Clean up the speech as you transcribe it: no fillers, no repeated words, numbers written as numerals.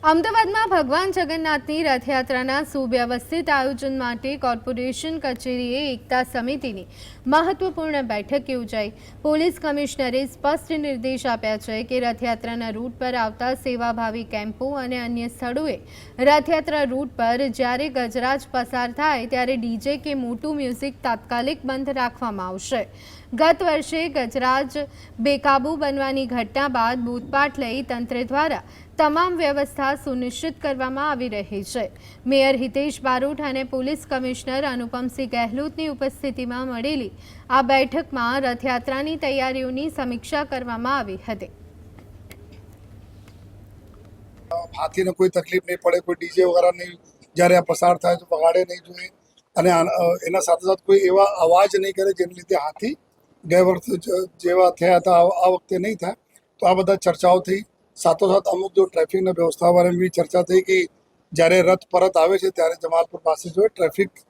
અમદાવાદમાં ભગવાન જગન્નાથની રથયાત્રાના સુવ્યવસ્થિત આયોજન માટે કોર્પોરેશન કચેરીએ એકતા સમિતિની મહત્વપૂર્ણ બેઠક યોજાઈ। પોલીસ કમિશનરે સ્પષ્ટ નિર્દેશ આપ્યા છે કે રથયાત્રાના રૂટ પર આવતા સેવાભાવી કેમ્પો અને અન્ય સ્થળોએ રથયાત્રા રૂટ પર જ્યારે ગજરાજ પસાર થાય ત્યારે ડીજે કે મોટું મ્યુઝિક તાત્કાલિક બંધ રાખવામાં આવશે। ગત વર્ષે ગજરાજ બેકાબૂ બનવાની ઘટના બાદ બોધપાઠ લઈ તંત્ર દ્વારા તમામ વ્યવસ્થા સુનિશ્ચિત કરવામાં આવી રહી છે। મેયર હિતેશ બારોટ અને પોલીસ કમિશનર અનુપમસિંહ ગહેલોતની ઉપસ્થિતિમાં મળેલી આ બેઠકમાં રથયાત્રાની તૈયારીઓની સમીક્ષા કરવામાં આવી હતી। हाथी ने कोई तकलीफ नहीं पड़े, कोई डीजे वगैरह नहीं જ્યારે આ પસાર થાય તો વગાડે નહીં જોઈએ અને એના સાથે સાથે કોઈ એવા અવાજ નહીં કરે જેને લીધે હાથી ગયા વર્ષે જેવા થયા હતા આ વખતે નહીં થાય। તો આ બધા ચર્ચાઓ થઈ। સાથોસાથ અમુક જો ટ્રાફિકની વ્યવસ્થા બારે બી ચર્ચા થઈ કે જ્યારે રથ પરત આવે છે ત્યારે જમાલપુર પાસે જો ટ્રાફિક